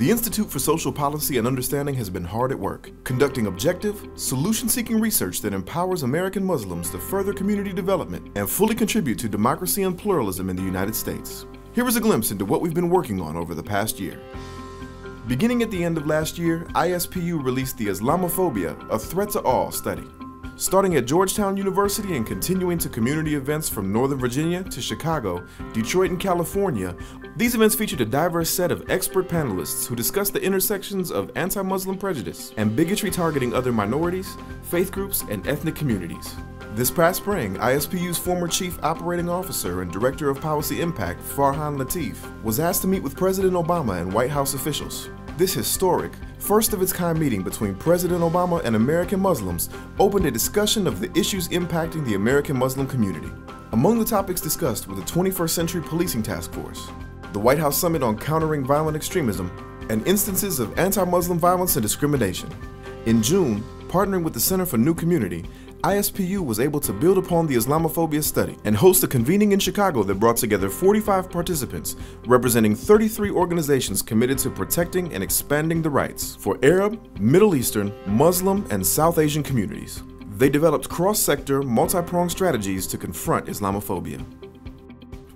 The Institute for Social Policy and Understanding has been hard at work, conducting objective, solution-seeking research that empowers American Muslims to further community development and fully contribute to democracy and pluralism in the United States. Here is a glimpse into what we've been working on over the past year. Beginning at the end of last year, ISPU released the Islamophobia, A Threat to All study. Starting at Georgetown University and continuing to community events from Northern Virginia to Chicago, Detroit, and California, these events featured a diverse set of expert panelists who discussed the intersections of anti-Muslim prejudice and bigotry targeting other minorities, faith groups, and ethnic communities. This past spring, ISPU's former Chief Operating Officer and Director of Policy Impact, Farhan Latif, was asked to meet with President Obama and White House officials. This historic, first-of-its-kind meeting between President Obama and American Muslims opened a discussion of the issues impacting the American Muslim community. Among the topics discussed were the 21st Century Policing Task Force, the White House Summit on Countering Violent Extremism, and instances of anti-Muslim violence and discrimination. In June, partnering with the Center for New Community, ISPU was able to build upon the Islamophobia study and host a convening in Chicago that brought together 45 participants representing 33 organizations committed to protecting and expanding the rights for Arab, Middle Eastern, Muslim, and South Asian communities. They developed cross-sector, multi-pronged strategies to confront Islamophobia.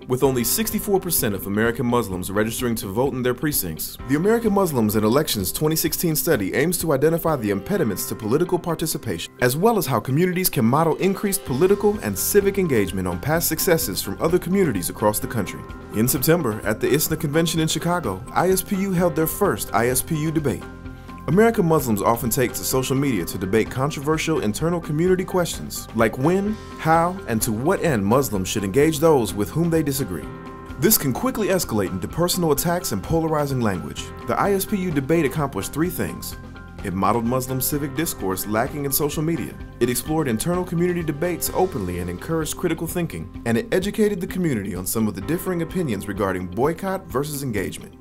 With only 64% of American Muslims registering to vote in their precincts, the American Muslims in Elections 2016 study aims to identify the impediments to political participation, as well as how communities can model increased political and civic engagement on past successes from other communities across the country. In September, at the ISNA convention in Chicago, ISPU held their first ISPUDebate. American Muslims often take to social media to debate controversial internal community questions like when, how, and to what end Muslims should engage those with whom they disagree. This can quickly escalate into personal attacks and polarizing language. The ISPU debate accomplished three things. It modeled Muslim civic discourse lacking in social media. It explored internal community debates openly and encouraged critical thinking. And it educated the community on some of the differing opinions regarding boycott versus engagement.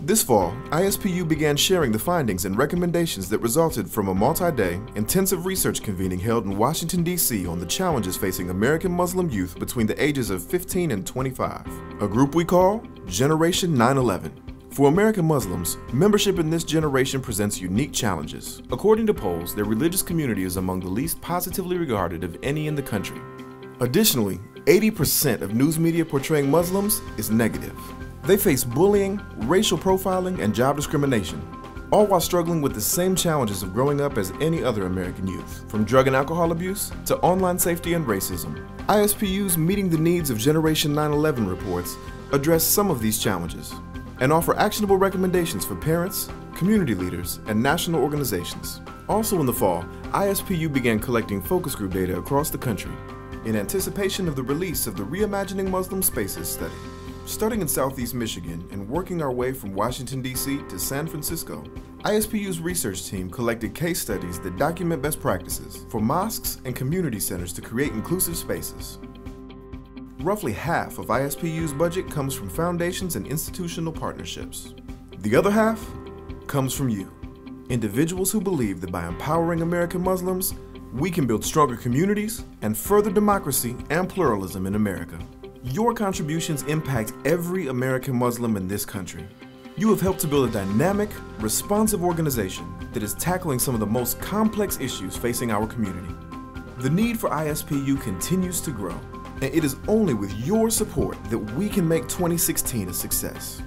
This fall, ISPU began sharing the findings and recommendations that resulted from a multi-day, intensive research convening held in Washington, D.C. on the challenges facing American Muslim youth between the ages of 15 and 25, a group we call Generation 9/11. For American Muslims, membership in this generation presents unique challenges. According to polls, their religious community is among the least positively regarded of any in the country. Additionally, 80% of news media portraying Muslims is negative. They face bullying, racial profiling, and job discrimination, all while struggling with the same challenges of growing up as any other American youth, from drug and alcohol abuse to online safety and racism. ISPU's Meeting the Needs of Generation 9/11 reports address some of these challenges and offer actionable recommendations for parents, community leaders, and national organizations. Also in the fall, ISPU began collecting focus group data across the country in anticipation of the release of the Reimagining Muslim Spaces study. Starting in Southeast Michigan and working our way from Washington, D.C. to San Francisco, ISPU's research team collected case studies that document best practices for mosques and community centers to create inclusive spaces. Roughly half of ISPU's budget comes from foundations and institutional partnerships. The other half comes from you, individuals who believe that by empowering American Muslims, we can build stronger communities and further democracy and pluralism in America. Your contributions impact every American Muslim in this country. You have helped to build a dynamic, responsive organization that is tackling some of the most complex issues facing our community. The need for ISPU continues to grow, and it is only with your support that we can make 2016 a success.